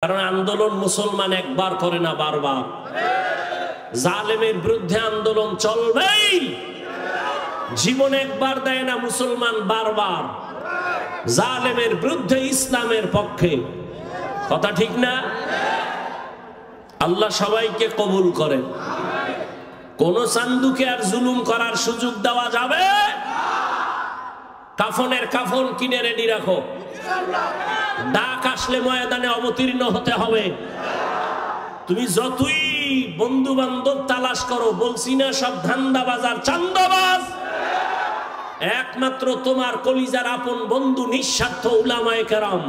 কারণ আন্দোলন মুসলমান একবার করে না, বারবার। জালেমের বিরুদ্ধে আন্দোলন চলবেই। জীবন একবার দেয় না মুসলমান, বারবার। জালেমের বিরুদ্ধে, ইসলামের পক্ষে। কথা ঠিক না? আল্লাহ সবাইকে কবুল করেন। কোন চান্দুকে আর জুলুম করার সুযোগ দেওয়া যাবে? কাফনের কাফন কিনে রেডি রাখো। ডাক আসলে ময়দানে অবতীর্ণ হতে হবে। তুমি যতই বন্ধু বান্ধব তালাশ করো, বলছি না সব ধান্দাবাজ আর চান্দাবাজ, একমাত্র তোমার কলিজার আপন বন্ধু নিঃস্বার্থ উলামায়ে কেরাম।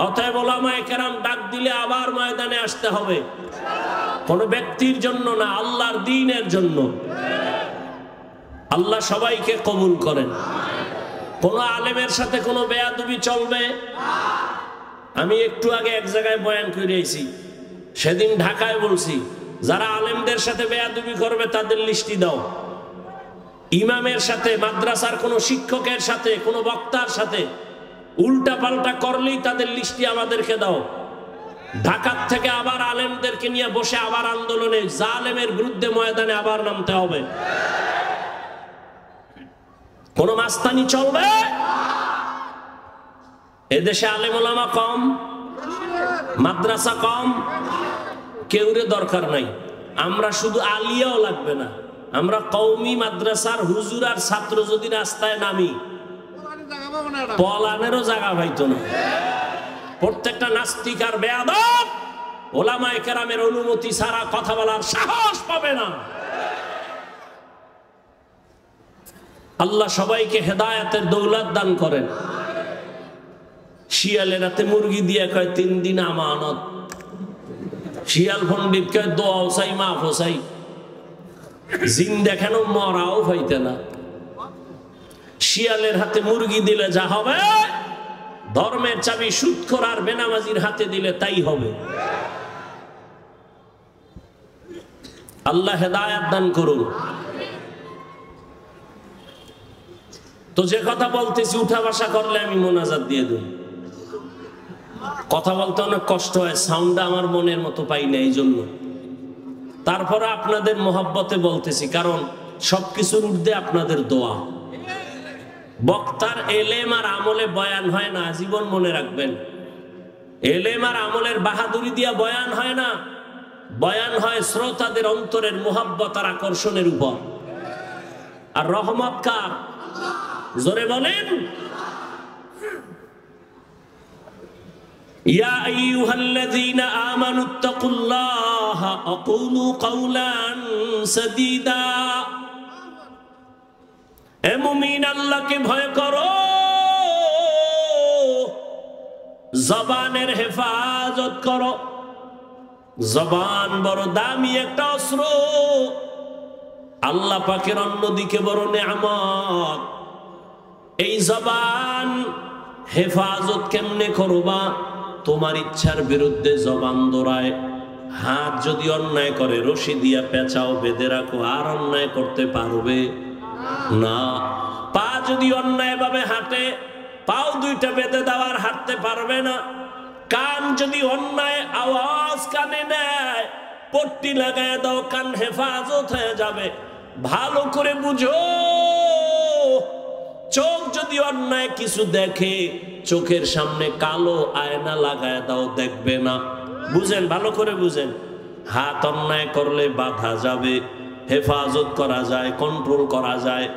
অতএব উলামায়ে কেরাম ডাক দিলে আবার ময়দানে আসতে হবে, কোন ব্যক্তির জন্য না, আল্লাহর দ্বীনের জন্য। আল্লাহ সবাইকে কবুল করেন। কোন আলেমের সাথে কোনো বেয়াদবি চলবে? আমি একটু আগে এক জায়গায় বয়ান করেছি, সেদিন ঢাকায় বলছি, যারা আলেমদের সাথে বেয়াদবি করবে তাদের লিস্টি দাও। ইমামের সাথে, মাদ্রাসার কোনো শিক্ষকের সাথে, কোনো বক্তার সাথে উল্টা পাল্টা করলেই তাদের লিস্টি আমাদেরকে দাও। ঢাকার থেকে আবার আলেমদেরকে নিয়ে বসে আবার আন্দোলনে, জালেমের বিরুদ্ধে ময়দানে আবার নামতে হবে। কোন মাস্তানি চলবে? এদেশে আলেম ওলামা কম, মাদ্রাসা কম, কেউরে দরকার নাই। আমরা শুধু আলিয়াও লাগবে না, আমরা কওমি মাদ্রাসার হুজুর আর ছাত্র যদি রাস্তায় নামি, পলানেরও জায়গা পাইতো না। প্রত্যেকটা নাস্তিক আর বেয়াদব ওলামায়ে কেরামের অনুমতি ছাড়া কথা বলার সাহস পাবে না। আল্লাহ সবাইকে হেদায়েতের দৌলত দান করেন। শিয়ালের রাতে মুরগি দিয়ে কয় 3 দিন আমানত। শিয়াল পণ্ডিত কয় দোয়া চাই, মাফ চাই। জিন দেখানো মরাও হইতে না। শিয়ালের হাতে মুরগি দিলে যা হবে, ধর্মের চাবি সুদখোর আর বেনামাজির হাতে দিলে তাই হবে। আল্লাহ হেদায়েত দান করুন। তো যে কথা বলতেছি, উঠা বসা করলে আমি মোনাজাত দিয়ে দিই। কথা বলতে অনেক কষ্ট হয়, সাউন্ডটা আমার মনের মতো পাই না, এই জন্য। তারপরে আপনাদের মোহাব্বতে বলতেছি, কারণ সবকিছুর ঊর্ধ্বে আপনাদের দোয়া। বক্তার এলেম আর আমলে বয়ান হয় না, জীবন মনে রাখবেন। এলেম আর আমলের বাহাদুরি দিয়া বয়ান হয় না, বয়ান হয় শ্রোতাদের অন্তরের মোহাব্বত আর আকর্ষণের উপর। আর রহমত কার? জোরে বলেন। ইয়া আইয়ুহাল্লাযীনা আমানুত্তাকুল্লাহা আকুলু কাওলান সাদীদা। হে মুমিন, আল্লাহকে ভয় করো, জবানের হেফাজত করো। জবান বড় দামি একটা অস্ত্র, আল্লাহ পাকের অন্যদিকে বড় নেয়ামত। এই জবান হেফাজত কেমনে করবা? তোমার ইচ্ছার বিরুদ্ধে জবান দৌড়ায়। হাত যদি অন্যায় করে, রশি দিয়া পেঁচাও, বেঁধে রাখো, আর অন্যায় করতে পারবে না। পা যদি অন্যায় ভাবে হাঁটে, পাও 2টা বেঁধে দেওয়ার হাঁটতে পারবে না। কান যদি অন্যায় আওয়াজ কানে নেয়, পট্টি লাগায় দাও, কান হেফাজত হয়ে যাবে। ভালো করে বুঝো, চোখ যদি অন্যায় কিছু দেখে, চোখের সামনে কালো আয়না লাগায় দাও, দেখবে না। বুঝেন, ভালো করে বুঝেন। হাত অন্যায় করলে বাধা যাবে, হেফাজত করা যায়, কন্ট্রোল করা যায়।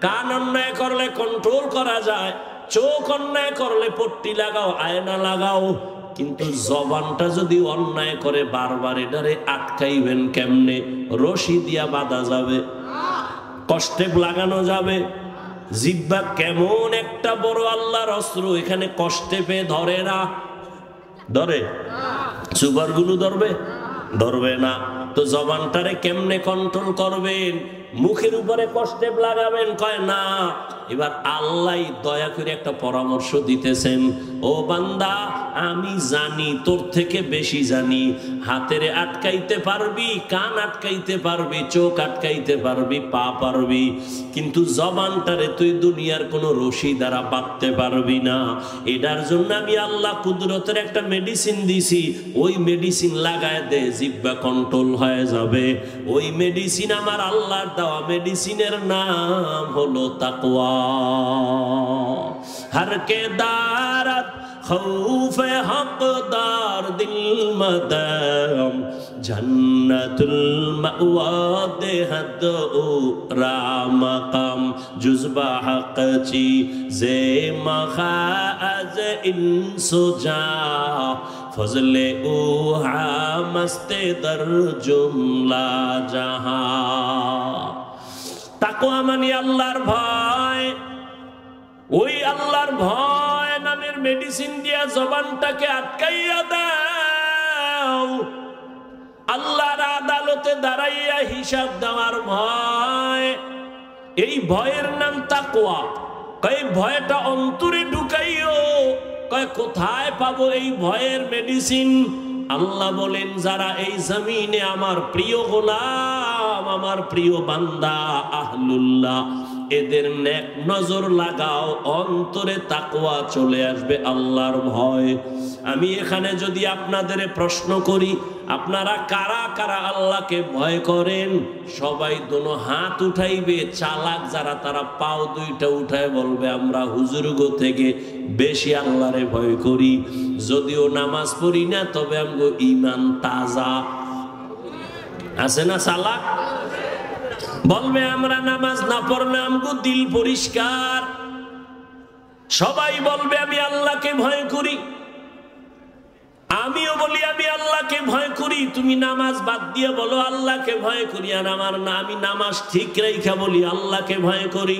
কান অন্যায় করলে কন্ট্রোল করা যায়। চোখ অন্যায় করলে পট্টি লাগাও, আয়না লাগাও। কিন্তু জবানটা যদি অন্যায় করে বারবার, এটারে আটকাইবেন কেমনে? রশি দিয়া বাঁধা যাবে, কষ্টে লাগানো যাবে। জিহ্বা কেমন একটা বড় আল্লাহর অস্ত্র, এখানে কষ্টে পেয়ে ধরে না। ধরে? সুগারগুলো ধরবে? ধরবে না। তো জবানটারে কেমনে কন্ট্রোল করবেন? মুখের উপরে কষ্টে লাগাবেন? কয় না। এবার আল্লাহ দয়া করে একটা পরামর্শ দিতেছেন, ও বান্দা আমি জানি, তোর থেকে বেশি জানি। হাতেরে আটকাইতে পারবি, কান আটকাইতে পারবি, চোখ আটকাইতে পারবি, পা পারবি, কিন্তু জবানটারে তুই দুনিয়ার কোনো রশি দ্বারা বাঁধতে পারবি না। এটার জন্য আমি আল্লাহ কুদরতের একটা মেডিসিন দিছি, ওই মেডিসিন লাগায় দে, জিহ্বা কন্ট্রোল হয়ে যাবে। ওই মেডিসিন আমার আল্লাহর দেওয়া, মেডিসিনের নাম হলো তাকওয়া। हर के दारत खौफ हकदार दिल मदम जन्नतुल मअवा देहद रामकम जुज़बा हक़ची ज़े मखाज़ इंसुजा फज़ले उहा मस्ते दर जुमला जहां। ताकवा मानी अल्लाहर भय, ওই আল্লাহর ভয় নামের মেডিসিন দিয়া জবানটাকে আটকাইয়া দাও। আল্লাহর আদালতে দাঁড়াইয়া হিসাব দেওয়ার ভয়, এই ভয়ের নাম তাকওয়া। কয় ভয়টা অন্তরে ঢুকাইও। কয় কোথায় পাবো এই ভয়ের মেডিসিন? আল্লাহ বলেন যারা এই জমিনে আমার প্রিয় গোলাম, আমার প্রিয় বান্দা আহলুল্লাহ, এদের নেক নজর লাগাও, অন্তরে তাকওয়া চলে আসবে, আল্লাহর ভয়। আমি এখানে যদি আপনাদের প্রশ্ন করি, আপনারা কারা কারা আল্লাহকে ভয় করেন? সবাই দোনো হাত উঠাইবে। চালাক যারা তারা পাও দুইটা উঠায় বলবে আমরা হুজুরগো থেকে বেশি আল্লাহরে ভয় করি। যদিও নামাজ পড়ি না, তবে আমগো ঈমান তাজা আছে না? চালাক বলবে আমরা নামাজ না পড়লে আমগো দিল পরিষ্কার। সবাই বলবে আমি আল্লাহকে ভয় করি। আমিও বলি আমি আল্লাহকে ভয় করি। তুমি নামাজ বাদ দিয়ে বলো আল্লাহকে ভয় করি, আর আমার না আমি নামাজ ঠিক রাইখা বলি আল্লাহকে ভয় করি।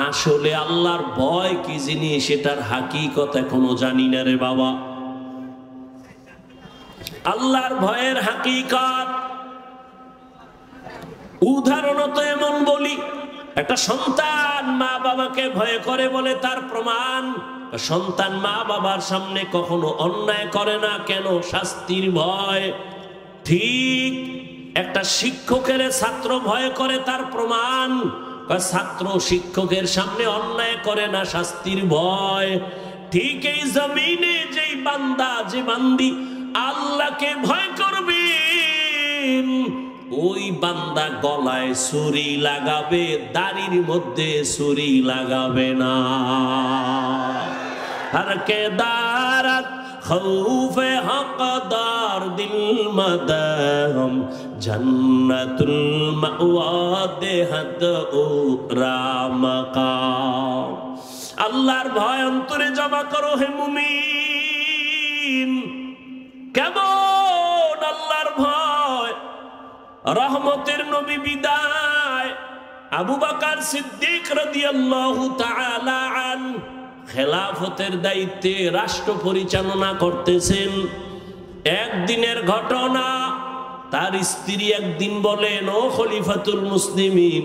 আসলে আল্লাহর ভয় কি জিনিস সেটার হাকিকত এখনো জানি না রে বাবা। আল্লাহর ভয়ের হাকিকত উদাহরণত এমন বলি, একটা সন্তান মা বাবাকে ভয় করে বলে তার প্রমাণ, সন্তান মা বাবার সামনে কখনো অন্যায় করে না। কেন? শাস্তির ভয়। ঠিক একটা শিক্ষকের ছাত্র ভয় করে, তার প্রমাণ ছাত্র শিক্ষকের সামনে অন্যায় করে না, শাস্তির ভয়। ঠিক এই জমিনে যেই বান্দা, যে বান্দি আল্লাহকে ভয় করবে, ওই বান্দা গলায় ছুরি লাগাবে, দাড়ির মধ্যে ছুরি লাগাবে না। हर के दारत खौफ हकदार दिल मदम जन्नतुल मअवा देहद रामकाम। আল্লাহর ভয় অন্তরে জমা করো হে মুমিন। কেমন আল্লাহর ভয়? রহমতের নবী বিদায়, আবু বকর সিদ্দিক রাদিয়াল্লাহু তাআলা আনহু খেলাফতের দায়িত্বে রাষ্ট্র পরিচালনা করতেছেন। একদিনের ঘটনা, তার স্ত্রী একদিন বলেন, ও খলিফাতুল মুসলিমিন,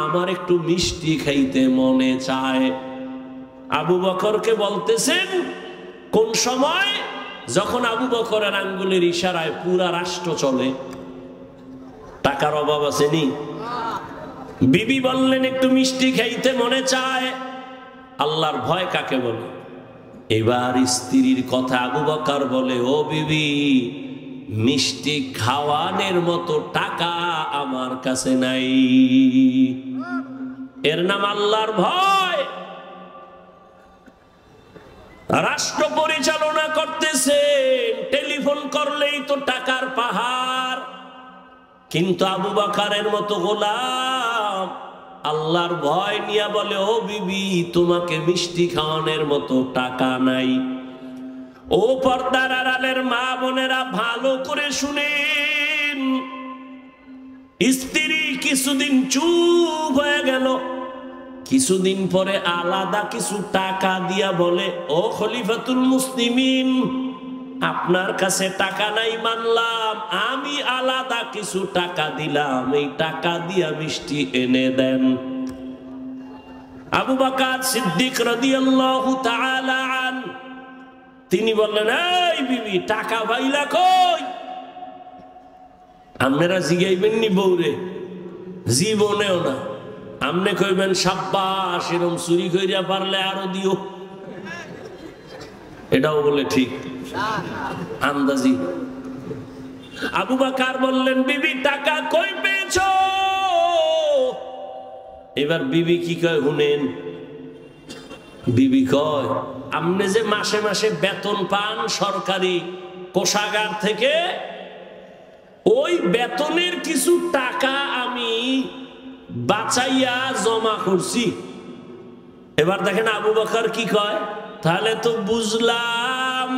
আমার একটু মিষ্টি খাইতে মনে চায়। আবু বকরকে বলতেছেন কোন সময়? যখন আবু বকরের আঙ্গুলের ইশারায় পুরা রাষ্ট্র চলে। টাকার অভাব আসেনি? বিবি বললেন একটু মিষ্টি খাইতে মনে চায়। আল্লাহর ভয় কাকে বলে? এবার স্ত্রীর কথা আবু বকর বলে, ও বিবি, মিষ্টি খাওয়ানোর মতো টাকা আমার কাছে নাই। এর নাম আল্লাহর ভয়। রাষ্ট্র পরিচালনা করতেছেন, টেলিফোন করলেই তো টাকার পাহাড়, কিন্তু আবু বকরের মতো গোলাম আল্লাহর ভয় নিয়ে বলে, ও বিবি, তোমাকে মিষ্টি খাওয়ানোর মতো টাকা নাই। ও পর্দার আড়ালের মা বোনেরা ভালো করে শুনেন। স্ত্রী কিছুদিন চুপ হয়ে গেল, কিছুদিন পরে আলাদা কিছু টাকা দিয়া বলে, ও খলিফাতুল মুসলিমিন, আপনার কাছে টাকা নাই মানলাম, আমি আলাদা কিছু টাকা দিলাম, এই টাকা দিয়া মিষ্টি এনে দেন। আবু বকর সিদ্দিক রাদিয়াল্লাহু তাআলা আনহু তিনি বললেন, এই বিবি টাকা পাইলা কই? আপনারা জিগাইবেন নি বউরে? জীবনেও না। আমনে কইবেন সাব্বাস, এরম চুরি কইরা পারলে আরো দিও। এটাও বলে ঠিক আন্দাজি। আবু বকর বললেন, বিবি টাকা কই পেয়েছো? এবার বিবি কি কয় শুনেন। বিবি কয়, আপনি যে মাসে মাসে বেতন পান সরকারি কোষাগার থেকে, ওই বেতনের কিছু টাকা আমি বাঁচাইয়া জমা করছি। এবার দেখেন আবু বকর কি কয়, তাহলে তো বুঝলাম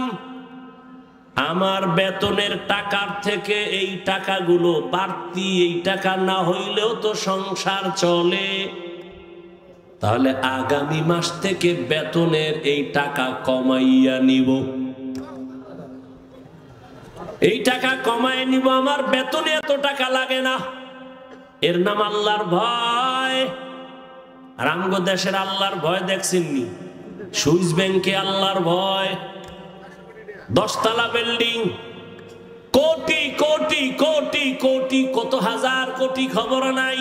আমার বেতনের টাকার থেকে এই টাকাগুলো বাড়তি, এই টাকা না হইলেও তো সংসার চলে। তাহলে আগামী মাস থেকে বেতনের এই টাকা কমাইয়া নিব, এই টাকা কমাই নিব, আমার বেতনে এত টাকা লাগে না। এর নাম আল্লাহর ভয়। রামগো দেশের আল্লাহর ভয় দেখছেননি? সুইস ব্যাংকে আল্লাহর ভয়, 10 তলা বিল্ডিং, কোটি কোটি কোটি কোটি, কত হাজার কোটি খবর নাই।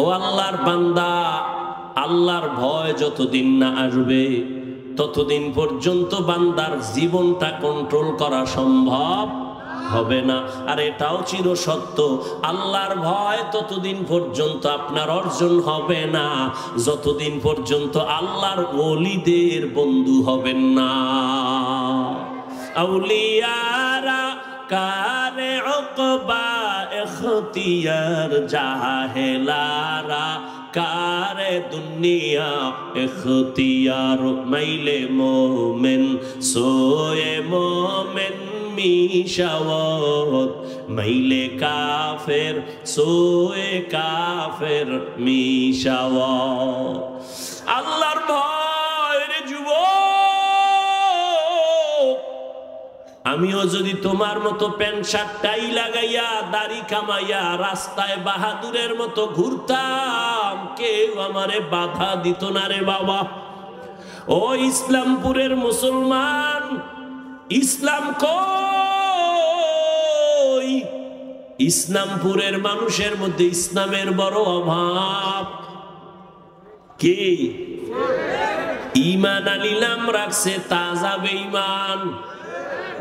ও আল্লাহর বান্দা, আল্লাহর ভয় যতদিন না আসবে ততদিন পর্যন্ত বান্দার জীবনটা কন্ট্রোল করা সম্ভব হবে না। আর এটাও চির সত্য, আল্লাহর ভয় ততদিন পর্যন্ত আপনার অর্জন হবে না যতদিন পর্যন্ত আল্লাহর ওলিদের বন্ধু হবেন না। আউলিয়ারা কারে উকবা ইখতিয়ার, জাহেলারা কারে দুনিয়া ইখতিয়ার। মাইলে মোমেন সোয়ে মোমেন মিশাওয়াত, মাইলে কাফের সোয়ে কাফের মিশাওয়াত। আল্লাহর ভয় রে যুবক, আমিও যদি তোমার মতো প্যান্ট শার্ট টাই লাগাইয়া দাড়ি কামাইয়া রাস্তায় বাহাদুরের মতো ঘুরতাম, কেউ আমারে বাধা দিত না রে বাবা। ও ইসলামপুরের মুসলমান, ইসলাম কই? ইসলামপুরের মানুষের মধ্যে ইসলামের বড় অভাব। কি ঈমান আলী নাম রাখছে, তাজা বেঈমান,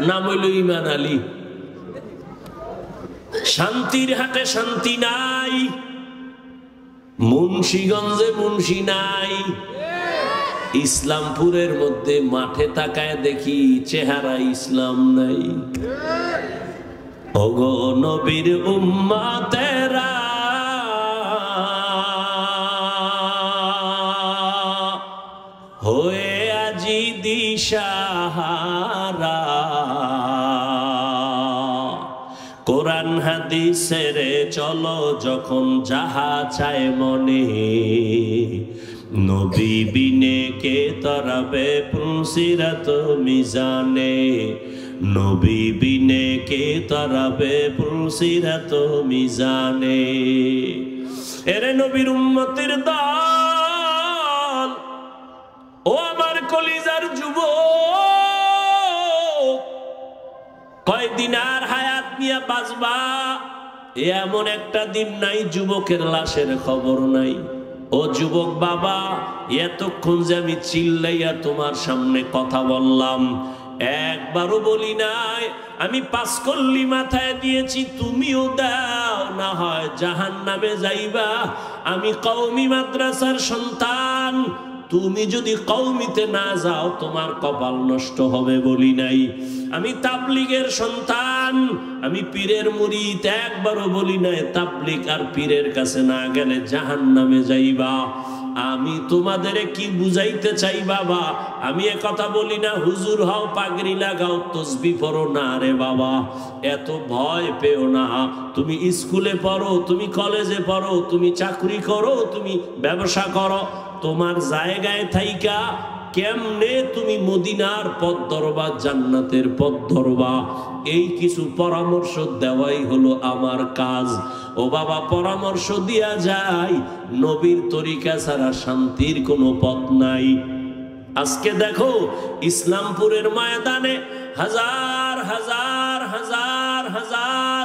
নাম হইল ঈমান আলী। শান্তির হাটে শান্তি নাই, মুন্সিগঞ্জে মুন্সি নাই। ইসলামপুরের মধ্যে মাঠে তাকায় দেখি চেহারা ইসলাম নাই। ওগো নবীর উম্মতেরা, হয়ে আজি দিশাহারা, কোরআন হাদিসের চলো যখন যাহা চায় মনে, নবী বিনে কে তরাবে পুলসিরাত মিজানে, নবী বিনে কে তরাবে পুলসিরাত মিজানে। এরে নবীর উম্মতের দল, ও আমার কলিজার যুবক, কয়দিন আর হায়াত নিয়ে বাঁচবা এমন একটা দিন নাই যুবকের লাশের খবর নাই। ও যুবক বাবা, এতক্ষণ যে আমি চিল্লাইয়া তোমার সামনে কথা বললাম, একবারও বলি নাই আমি 5 কল্লি মাথায় দিয়েছি তুমিও দাও, না হয় জাহান্নামে যাইবা। আমি কওমি মাদ্রাসার সন্তান, তুমি যদি কওমিতে না যাও তোমার কপাল নষ্ট হবে বলি নাই। আমি তাবলীগের সন্তান, আমি পীরের মুরিদ, একবারও বলি নাই তাবলীগ আর পীরের কাছে না গেলে জাহান্নামে যাইবা। আমি তোমাদের কি বুঝাইতে চাই বাবা? আমি এ কথা বলি না হুজুর হও, পাগড়ি লাগাও, তসবিহ পড়ো না রে বাবা। এত ভয় পেও না। তুমি স্কুলে পড়ো, তুমি কলেজে পড়ো, তুমি চাকরি করো, তুমি ব্যবসা করো, তোমার জায়গায় থাইকা কেমনে তুমি মদিনার পথ ধরবা, জান্নাতের পথ ধরবা, এই কিছু পরামর্শ দেওয়াই হলো আমার কাজ। ও বাবা, পরামর্শ দিয়া যায়, নবীর তরিকা ছাড়া শান্তির কোনো পথ নাই। আজকে দেখো ইসলামপুরের ময়দানে হাজার হাজার হাজার হাজার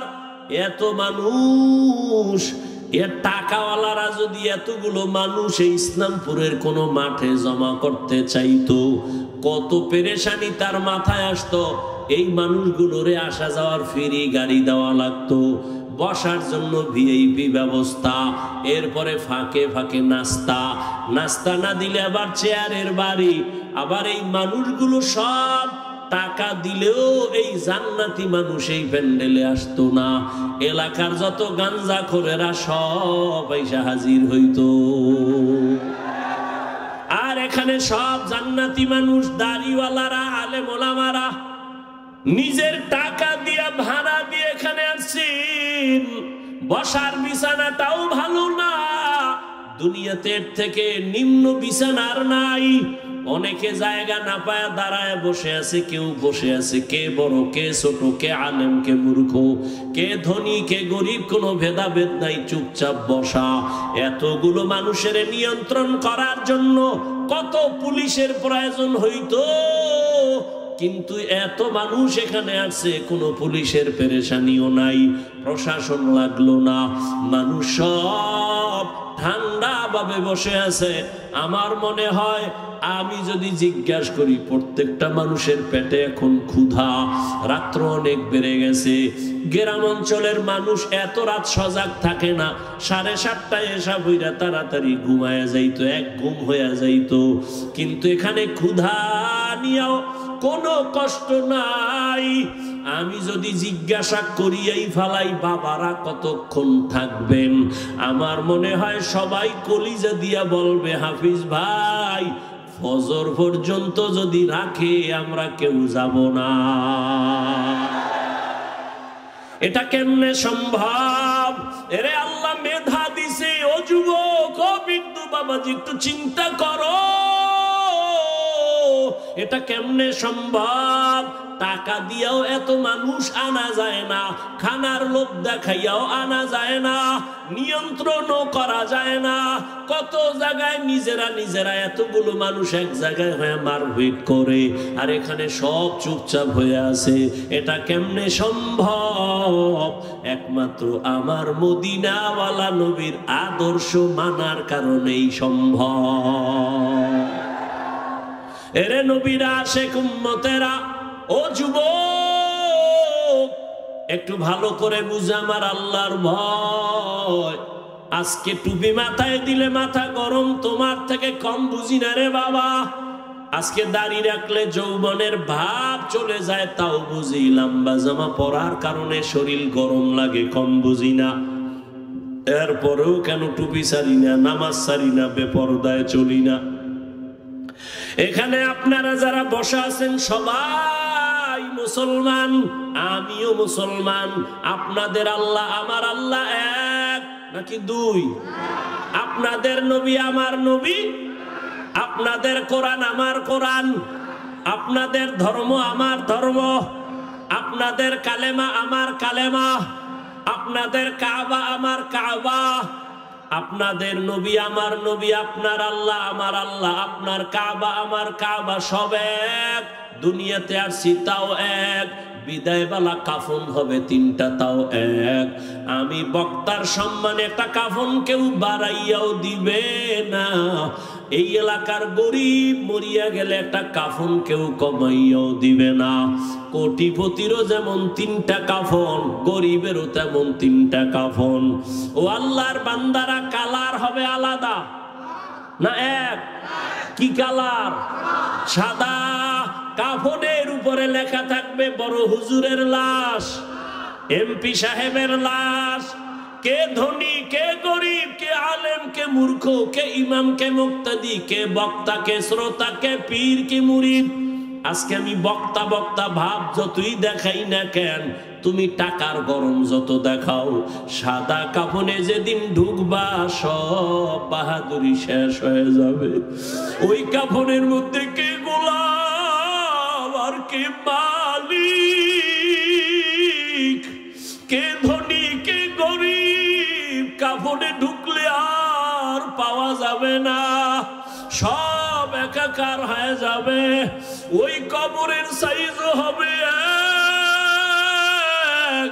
এত মানুষ, এর টাকাওয়ালারা যদি এতগুলো মানুষ এই ইসলামপুরের কোনো মাঠে জমা করতে চাইতো, কত পেরেশানি তার মাথায় আসতো। এই মানুষগুলোরে আসা যাওয়ার ফ্রি গাড়ি দেওয়া লাগতো, বসার জন্য ভিআইপি ব্যবস্থা, এরপরে ফাঁকে ফাঁকে নাস্তা, নাস্তা না দিলে আবার চেয়ারের বাড়ি। আবার এই মানুষগুলো সব টাকা দিলেও এই জান্নাতি মানুষ এই প্যান্ডেলে আসতো না। এলাকার যত গাঞ্জাখোরেরা সব এসে হাজির হইতো, আর এখানে সব জান্নাতি মানুষ, দাড়িওয়ালারা, আলেম ওলামারা নিজের টাকা দিয়ে ভাড়া দিয়ে এখানে আসছেন। বসার বিছানাটাও ভালো না, দুনিয়াতে এর থেকে নিম্ন বিছানার নাই। অনেকে জায়গা না পায় দাঁড়ায় বসে আছে, কেউ বসে আছে, কে বড় কে ছোট, কে আলেম কে মূর্খ, কে ধনী কে গরিব, কোনো ভেদাভেদ নাই, চুপচাপ বসা। এতগুলো মানুষের নিয়ন্ত্রণ করার জন্য কত পুলিশের প্রয়োজন হইতো, কিন্তু এত মানুষ এখানে আছে, কোনো পুলিশের পেরেশানিও নাই, প্রশাসন লাগলো না, মানুষ সব ঠান্ডা ভাবে বসে আছে। আমার মনে হয় আমি যদি জিজ্ঞাসা করি, প্রত্যেকটা মানুষের পেটে এখন ক্ষুধা, রাত্র অনেক বেড়ে গেছে। গ্রাম অঞ্চলের মানুষ এত রাত সজাগ থাকে না, 7:30টায় এসা বইরা তাড়াতাড়ি ঘুমায়া যাইতো, এক ঘুম হইয়া যাইতো। কিন্তু এখানে ক্ষুধা নিয়েও কোনো কষ্ট নাই। আমি যদি জিজ্ঞাসা করিয়াই ফালাই, বাবারা কতক্ষণ থাকবেন, আমার মনে হয় সবাই কলিজা দিয়া বলবে, হাফিজ ভাই ফজর পর্যন্ত যদি রাখে আমরা কেউ যাব না। এটা কেমনে সম্ভব? এরে আল্লাহ মেধা দিছে। ও যুবক, ও বিদ্যু বাবাজি, একটু চিন্তা করো, এটা কেমনে সম্ভব? টাকা দিয়েও এত মানুষ আনা যায় না, খানার লোভ দেখাইয়াও আনা যায় না, নিয়ন্ত্রণও করা যায় না। কত জায়গায় নিজেরা নিজেরা এতগুলো মানুষ এক জায়গায় হয়ে মারপিট করে, আর এখানে সব চুপচাপ হয়ে আছে। এটা কেমনে সম্ভব? একমাত্র আমার মদিনাওয়ালা নবীর আদর্শ মানার কারণেই সম্ভব। এরে নবীরা, আশেক উম্মতেরা, ও যুবক, একটু ভালো করে বুঝে আমার আল্লাহর ভয়। আজকে টুপি মাথায় দিলে মাথা গরম, তোমার থেকে কম বুঝি না রে বাবা। আজকে দাড়ি রাখলে যৌবনের ভাব চলে যায়, তাও বুঝি। লম্বা জামা পরার কারণে শরীর গরম লাগে, কম বুঝি না। এরপরেও কেন টুপি ছাড়ি না, নামাজ ছাড়ি না, বেপরদায় চলি না। এখানে আপনারা যারা বসা আছেন সবাই মুসলমান, আমিও মুসলমান। আপনাদের আল্লাহ আমার আল্লাহ এক নাকি দুই? আপনাদের নবী আমার নবী, আপনাদের কোরআন আমার কোরআন, আপনাদের ধর্ম আমার ধর্ম, আপনাদের কালেমা আমার কালেমা, আপনাদের কাবা আমার কাবা, আপনাদের নবী আমার নবী, আপনার আল্লাহ আমার আল্লাহ, আপনার কাবা আমার কাবা, সব এক। দুনিয়াতে আসছি তাও এক, বিদায় বেলা কাফন হবে 3টা, তাও এক। আমি বক্তার সম্মানে একটা কাফন কেউ বাড়াইয়াও দিবে না। এই এলাকার গরিব মরিয়া গেলে একটা কাফন কেউ কমাইয়াও দিবে না। কোটিপতিরও যেমন 3টা কাফন, গরিবেরও তেমন 3টা কাফন। ও আল্লাহর বান্দারা, কালার হবে আলাদা না এক? কি কালার? সাদা। কাফনের উপরে লেখা থাকবে বড় হুজুরের লাশ, এমপি সাহেবের লাশ। কে ধনী কে গরিব, কে আলেম কে মূর্খ, কে ইমাম কে মুক্তাদি, কে বক্তা কে শ্রোতা, কে পীর কে মুরিদ। আজকে আমি বক্তা বক্তা ভাব যতই দেখাই না কেন, তুমি টাকার গরম যত দেখাও, সাদা কাফনে যেদিন ঢুকবা সব বাহাদুরি শেষ হয়ে যাবে। ওই কাফনের মধ্যে কে গোলাম আর কে মালিক, কে ধনী কে গরিব, কাফনে ঢুকলে আর পাওয়া যাবে না। সব একা একাকার হয়ে যাবে। ওই কবরের সাইজও হবে এক।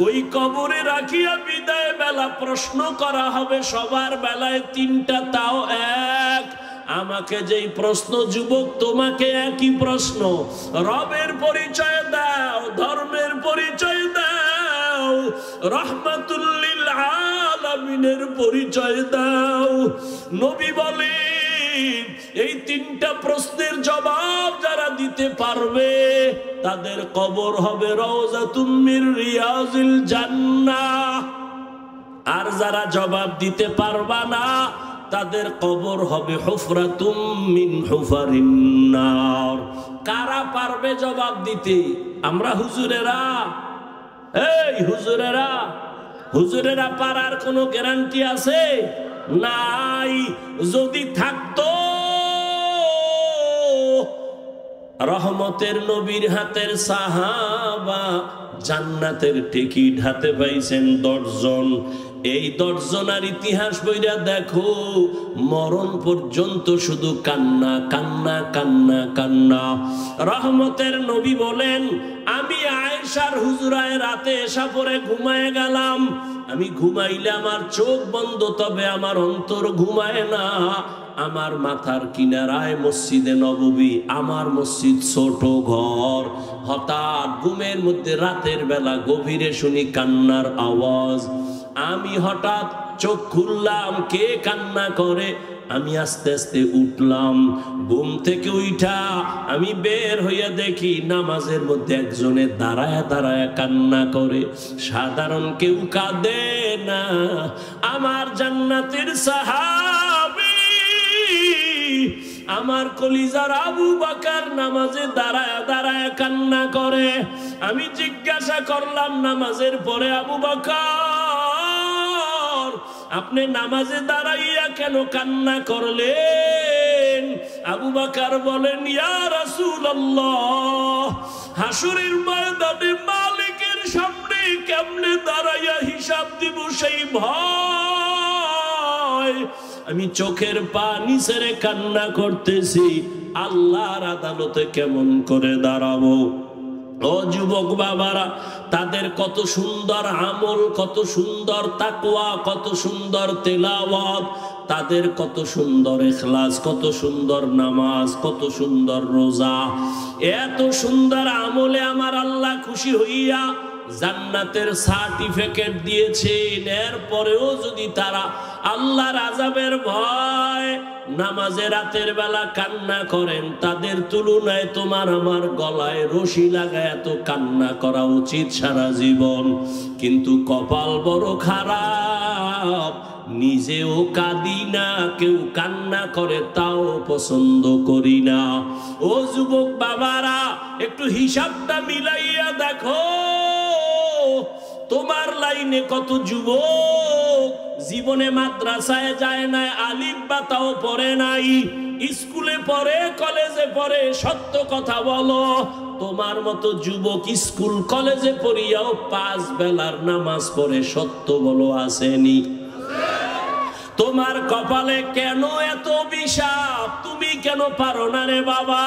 ওই কবরে রাখিয়া বিদায় বেলা প্রশ্ন করা হবে সবার বেলায় তিনটা, তাও এক। আমাকে যেই প্রশ্ন যুবক, তোমাকে একই প্রশ্ন। রবের পরিচয় দাও, ধর্মের পরিচয় দাও, রাহমাতুল লিল আলামিনের পরিচয় দাও। নবী বলেন এই তিনটা প্রশ্নের জবাব যারা দিতে পারবে তাদের কবর হবে রওজাতুম মির রিয়াজিল জান্নাহ। আর যারা জবাব দিতে পারবা না তাদের কবর হবে হুফরাতুম মিন হুফারিন নার। কারা পারবে জবাব দিতে? আমরা হুজুরেরা। এই হুজুরেরা, হুজুরেরা পারার কোনো গ্যারান্টি আছে? নাই। যদি থাকতো রহমতের নবীর হাতের সাহাবা জান্নাতের টিকিট হাতে পাইছেন 10 জন। এই 10 জনের ইতিহাস বইরা দেখো, মরণ পর্যন্ত শুধু কান্না কান্না কান্না কান্না। রহমতের নবী বলেন, আমি আয়েশার হুজরায় রাতে এসা পরে ঘুমায় গেলাম। আমি ঘুমাইলে আমার চোখ বন্ধ, তবে আমার অন্তর ঘুমায় না। আমার মাথার কিনারায় মসজিদে নববী, আমার মসজিদ ছোট ঘর। হঠাৎ ঘুমের মধ্যে রাতের বেলা গভীরে শুনি কান্নার আওয়াজ। আমি হঠাৎ চোখ খুললাম, কে কান্না করে? আমি আস্তে আস্তে উঠলাম। ঘুম থেকে উঠা আমি বের হইয়া দেখি নামাজের মধ্যে একজনে দাঁড়ায় দাঁড়ায় কান্না করে। সাধারণ কেউ কাঁদে না, আমার জান্নাতের সাহাবী আমার কলিজার আবু বকর নামাজে দাঁড়ায় দাঁড়ায় কান্না করে। আমি জিজ্ঞাসা করলাম নামাজের পরে, আবু বকর আপনি নামাজে দাঁড়াইয়া কেন কান্না করলেন? আবু বকর বলেন, ইয়া রাসূলুল্লাহ, হাসরের ময়দানে মালিকের সামনে কেমনে দাঁড়াইয়া হিসাব দিব সেই ভয়। আমি চোখের পানি ছেড়ে কান্না করতেছি, আল্লাহর আদালতে কেমন করে দাঁড়াবো। ও যুবক বাবারা, তাদের কত সুন্দর আমল, কত সুন্দর তাকওয়া, কত সুন্দর তেলাওয়াত, তাদের কত সুন্দর ইখলাস, কত সুন্দর নামাজ, কত সুন্দর রোজা। এত সুন্দর আমলে আমার আল্লাহ খুশি হইয়া জান্নাতের সার্টিফিকেট দিয়েছেন। এরপরেও যদি তারা আল্লাহর আযাবের ভয় নামাজে রাতের বেলা কান্না করেন, তাদের তুলনায় তোমার আমার গলায় রশি লাগায় এত কান্না করা উচিত সারা জীবন। কিন্তু কপাল বড় খারাপ, নিজেও কাঁদি না, কেউ কান্না করে তাও পছন্দ করি না। ও যুবক বাবারা, একটু হিসাবটা মিলাইয়া দেখো, তোমার লাইনে কত যুবক জীবনে মাদ্রাসায় যায় নাই, আলিফ বা তাও পড়ে নাই, স্কুলে পড়ে, কলেজে পড়ে। সত্য কথা বলো, তোমার মতো যুবক স্কুল কলেজে পড়িয়াও 5 বেলার নামাজ পড়ে, সত্য বলো আসেনি? তোমার কপালে কেন এত অভিশাপ? তুমি কেন পারো না রে বাবা?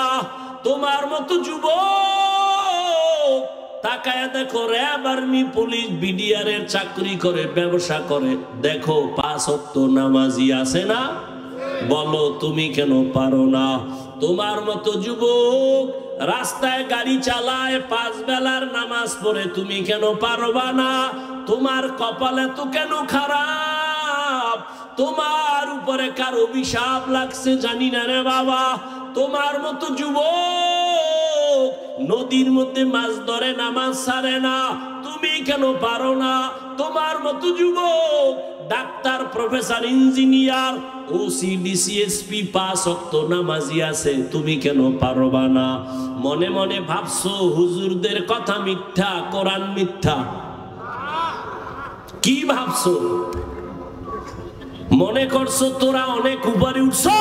তোমার মতো যুবক তাকায় দেখো, র্যাব, আর্মি, পুলিশ, বিডিআর এর চাকরি করে, ব্যবসা করে, দেখো 5 ওয়াক্ত নামাজি আছে না? বলো তুমি কেন পারো না? তোমার মতো যুবক রাস্তায় গাড়ি চালায়, 5 বেলার নামাজ পড়ে, তুমি কেন পারবা না? তোমার কপালে তো কেন খারাপ? তোমার উপরে কার অভিশাপ লাগছে জানি না রে বাবা। তোমার মতো যুবক নদীর মধ্যে মাছ ধরে, নামাজ ছাড়ে না, তুমি কেন পারো না? তোমার মতো যুবক doctor, professor, engineer, OC, DC, SP, 5 ওয়াক্ত নামাজি আছে, তুমি কেন পারবা না? মনে মনে ভাবছো হুজুরদের কথা মিথ্যা, কোরআন মিথ্যা। কি ভাবছো? মনে করছো তোরা অনেক উপরে উঠছো?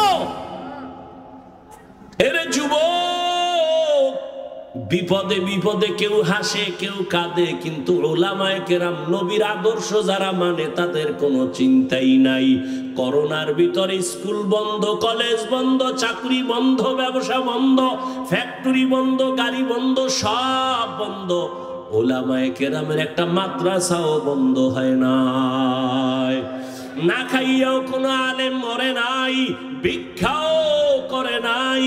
এরে যুবক, বিপদে বিপদে কেউ হাসে কেউ কাঁদে, কিন্তু উলামায়ে কেরাম নবীর আদর্শ যারা মানে তাদের কোনো চিন্তাই নাই। করোনার ভিতরে স্কুল বন্ধ, কলেজ বন্ধ, চাকরি বন্ধ, ব্যবসা বন্ধ, ফ্যাক্টরি বন্ধ, গাড়ি বন্ধ, সব বন্ধ। উলামায়ে কেরামের একটা মাদ্রাসাও বন্ধ হয় নাই। না খাইয়াও কোনো আলেম মরে নাই, ভিক্ষাও করে নাই।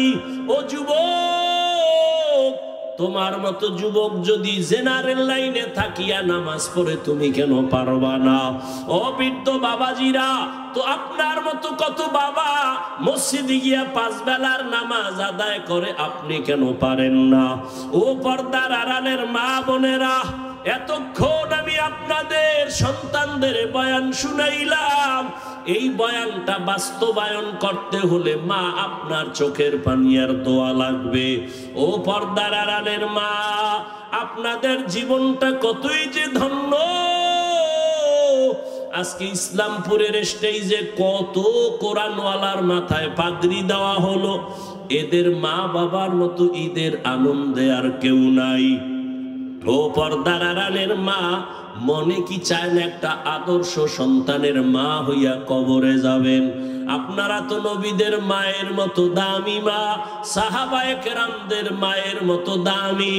ও যুবক, তোমার মতো যুবক যদি জেনারেল লাইনে থাকিয়া নামাজ পড়ে তুমি কেন পারবা না? ও বৃদ্ধ বাবাজিরা, তো আপনার মতো কত বাবা মসজিদে গিয়া 5 বেলার নামাজ আদায় করে, আপনি কেন পারেন না? ও পর্দার আড়ালের মা বোনেরা, এতক্ষণ আমি আপনাদের সন্তানদের বয়ান শুনাইলাম। এই বয়ানটা বাস্তবায়ন করতে হলে মা আপনার চোখের পানি আর দোয়া লাগবে। ও পর্দার আড়ালের মা, আপনাদের জীবনটা কতই যে ধন্য। আজকে ইসলামপুরের স্টেজে কত কোরআনওয়ালার মাথায় পাগড়ি দেওয়া হলো। এদের মা বাবার মতো ঈদের আনন্দে আর কেউ নাই। ও পর্দার আড়ালের মা, মনে কি চায় না একটা আদর্শ সন্তানের মা হইয়া কবরে যাবেন? আপনারা তো নবীদের মায়ের মতো দামি মা, সাহাবায়ে কেরামদের মায়ের মতো দামি।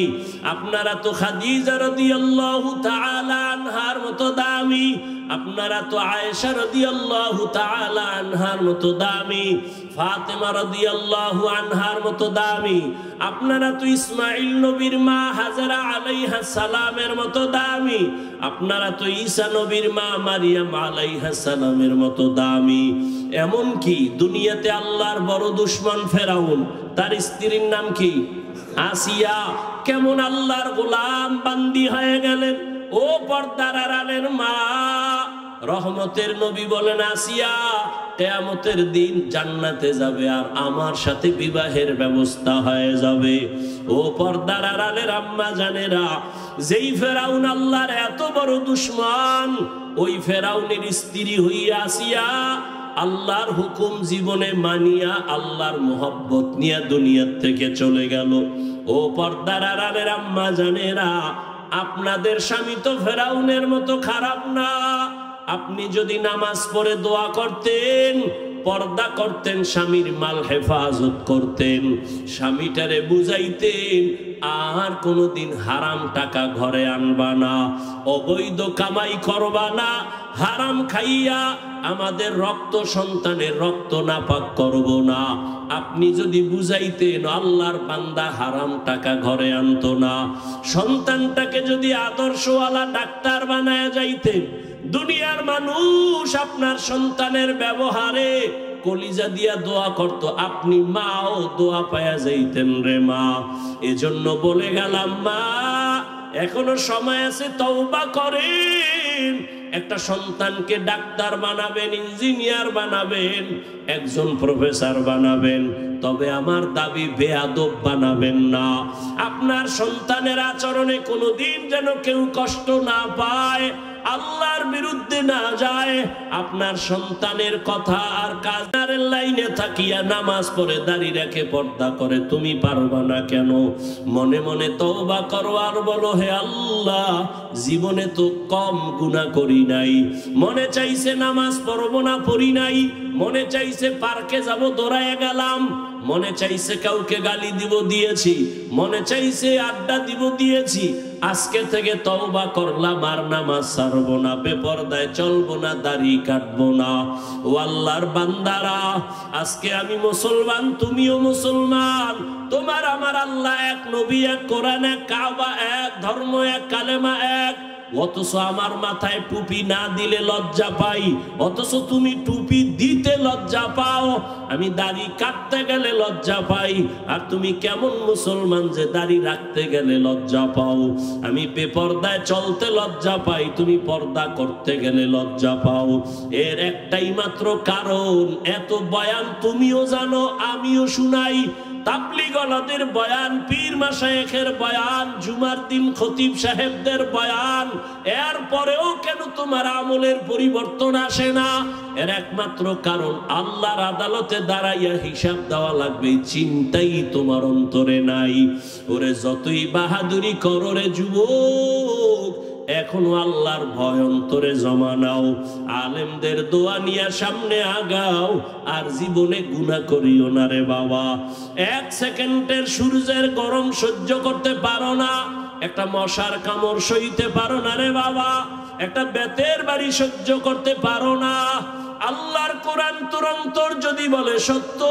আপনারা তো খাদিজা রাদিয়াল্লাহু তাআলা আনহার মতো দামি। আপনারা তো আয়েশা রাদিয়াল্লাহু তাআলা আনহার মতো দামি, ফাতেমা রাদিয়াল্লাহু আনহার মতো দামি। আপনারা তো ইসমাঈল নবীর মা হাজরা আলাইহা সালামের মতো দামি। আপনারা তো ঈসা নবীর মা মারিয়াম আলাইহা সালামের মতো দামি। এমন কি দুনিয়াতে আল্লাহর বড় দুশমন ফেরাউন, তার স্ত্রীর নাম কি? আসিয়া। কেমন আল্লাহর গোলাম বান্দি হয়ে গেলেন। ও পর্দার আড়ালের মা, রহমতের নবী বলেন, আসিয়া কিয়ামতের দিন জান্নাতে যাবে আর আমার সাথে বিবাহের ব্যবস্থা হয়ে যাবে। ও পর্দার আড়ালের আম্মা জানেরা, যেই ফেরাউন আল্লাহর এত বড় দুশমন, ওই ফেরাউনের স্ত্রী হইয়া আসিয়া আল্লাহর হুকুম জীবনে মানিয়া আল্লাহর মোহব্বত নিয়ে দুনিয়ার থেকে চলে গেল। ও পর্দার আড়ালের আম্মা জানেরা, আপনাদের স্বামী তো ফেরাউনের মতো খারাপ না। আপনি যদি নামাজ পড়ে দোয়া করতেন, পর্দা করতেন, স্বামীর মাল হেফাজত করতেন, স্বামীটারে বুঝাইতেন আর কোনোদিন হারাম টাকা ঘরে আনবা না, অবৈধ কামাই করবা না, হারাম খাইয়া আমাদের রক্ত সন্তানের রক্ত নাপাক করব না। আপনি যদি বুঝাইতেন, আল্লাহর বান্দা হারাম টাকা ঘরে আনতো না, সন্তানটাকে যদি আদর্শওয়ালা ডাক্তার বানায় যাইতেন, দুনিয়ার মানুষ আপনার সন্তানের ব্যবহারে কলিজা দিয়া দোয়া করত, আপনি মাও দোয়া পায়া যাইতেন রে মা। এজন্য বলে গেলাম মা, এখনো সময় আছে, তওবা করেন। একটা সন্তানকে ডাক্তার বানাবেন, ইঞ্জিনিয়ার বানাবেন, একজন প্রফেসর বানাবেন, তবে আমার দাবি বেয়াদব বানাবেন না। আপনার সন্তানের আচরণে কোনোদিন যেন কেউ কষ্ট না পায়, আল্লাহর বিরুদ্ধে না যায়। আপনার সন্তানের কথা আর কাজের লাইনে থাকিয়া নামাজ পড়ে দাঁড়িয়ে রেখে পর্দা করে তুমি পারবা না কেন? মনে মনে তওবা করো আর বলো, হে আল্লাহ, জীবনে তো কম গুনাহ করি নাই, মনে চাইছে নামাজ পড়বো না, পড়ি নাই, মনে চাইছে পার্কে যাব দৌড়ায় গেলাম, মনে চাইছে কাউকে গালি দিব দিয়েছি, মনে চাইছে আড্ডা দিব দিয়েছি। আজকে থেকে তওবা করলাম, আর নামাজ ছাড়বো না, বেপরদায় চলবো না, দাড়ি কাটবো না। ও আল্লাহর বান্দারা, আজকে আমি মুসলমান, তুমিও মুসলমান, তোমার আমার আল্লাহ এক, নবী এক, কোরআন এক, কাবা এক, ধর্ম এক, কালেমা এক। অথচ আমার মাথায় টুপি না দিলে লজ্জা পাই, অথচ তুমি টুপি দিতে লজ্জা পাও। আমি দাড়ি কাটতে গেলে লজ্জা পাই, আর তুমি কেমন মুসলমান যে দাড়ি রাখতে গেলে লজ্জা পাও? আমি বেপরদায় চলতে লজ্জা পাই, তুমি পর্দা করতে গেলে লজ্জা পাও। এর একটাই মাত্র কারণ, এত বয়ান তুমিও জানো, আমিও শুনাই, তাবলীগওয়ালাদের বয়ান, পীর মাশায়েখের বয়ান, জুমা জুমার দিন খতিব সাহেবদের বয়ান, এরপরেও কেন তোমার আমলের পরিবর্তন আসে না? এর একমাত্র কারণ আল্লাহর আদালতে দাঁড়াইয়া হিসাব দেওয়া লাগবে, চিন্তাই তোমার অন্তরে নাই। ওরে যতই বাহাদুরি করো রে যুবক, এখনো আল্লাহর ভয় অন্তরে জমা নাও, আলেমদের দোয়া নিয়ে সামনে আগাও, আর জীবনে গুনাহ করিও না রে বাবা। 1 সেকেন্ডের সূর্যের গরম সহ্য করতে পারো না, একটা মশার কামড় সইতে পারো না রে বাবা, একটা বেতের বাড়ি সহ্য করতে পারো না। আল্লাহর কোরআন তুরন্তর যদি বলে সত্য,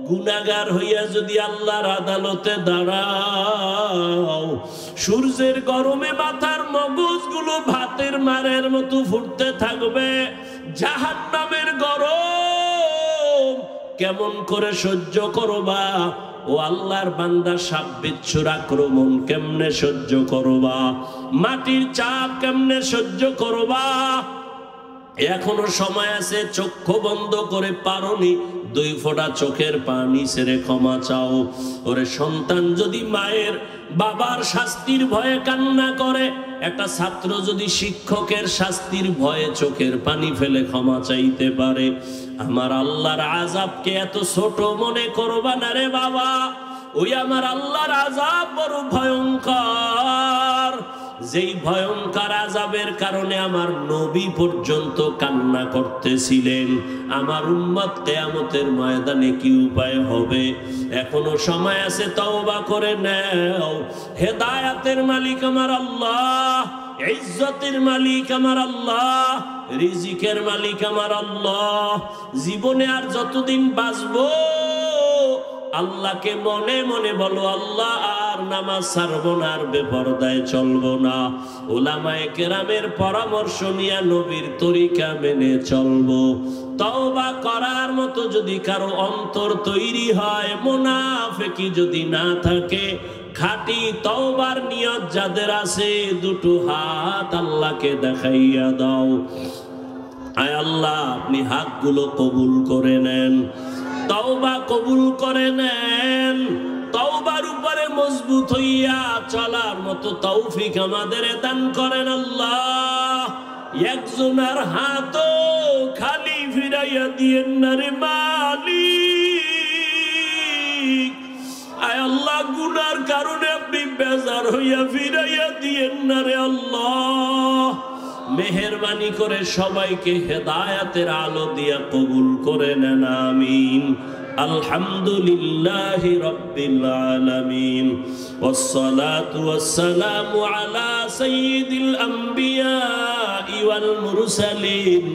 গুনাহগার হইয়া যদি আল্লাহর আদালতে দাঁড়াও, সূর্যের গরমে মাথার মগজগুলো ভাতের মারের মতো ফুটতে থাকবে। জাহান্নামের গরম কেমন করে সহ্য করবা? ও আল্লাহর বান্দা, সাপ বিচ্ছুর আক্রমণ কেমনে সহ্য করবা? মাটির চাপ কেমনে সহ্য করবা? এখনো সময় আছে, চক্ষু বন্ধ করে পারোনি, 2 ফোঁটা চোখের পানি ছেড়ে ক্ষমা চাও। ওরে সন্তান যদি মায়ের বাবার শাস্তির ভয়ে কান্না করে, একটা ছাত্র যদি শিক্ষকের শাস্তির ভয়ে চোখের পানি ফেলে ক্ষমা চাইতে পারে, আমার আল্লাহর আযাবকে এত ছোট মনে করবা না রে বাবা। ওই আমার আল্লাহর আযাব বড় ভয়ঙ্কর, যেই ভয়ঙ্কর আযাবের কারণে আমার নবী পর্যন্ত কান্না করতেছিলেন। আমার উম্মত কিয়ামতের ময়দানে কি উপায় হবে? এখনো সময় আছে, তওবা করে নাও। হেদায়েতের মালিক আমার আল্লাহ, ইজ্জতের মালিক আমার আল্লাহ, রিজিকের মালিক আমার আল্লাহ। জীবনে আর যতদিন বাঁচবো আল্লাহকে মনে মনে বলো, আল্লাহ আর নামাজ ছাড়বো না, আর বেপরদায় চলবো না, উলামায়ে কেরামের পরামর্শ নিয়ে নবীর তরিকা মেনে চলবো। তওবা করার মতো যদি কারো অন্তর তৈরি হয়, মুনাফিকি যদি না থাকে, খাঁটি তওবার নিয়ত যাদের আছে, 2 হাত আল্লাহকে দেখাইয়া দাও। আয় আল্লাহ, আপনি হাতগুলো কবুল করে নেন, তওবা কবুল করে নেন। তওবার উপরে মজবুত হইয়া চলার মতো তৌফিক আমাদের দান করেন আল্লাহ। একজনের হাতও খালি ফিরাইয়া দিয়েন না রে মালিক। আয় আল্লাহ, গুনার কারণে আপনি বেজার হইয়া ফিরাইয়া দিয়েন না রে আল্লাহ। মেহেরবানি করে সবাইকে হেদায়েতের আলো দিয়া কবুল করে নেন, আমিন। আলহামদুলিল্লাহি রাব্বিল আলামিন, ওয়াসসালাতু ওয়াসসালামু আলা সাইয়্যিদিল আম্বিয়া ওয়াল মুরসালিন।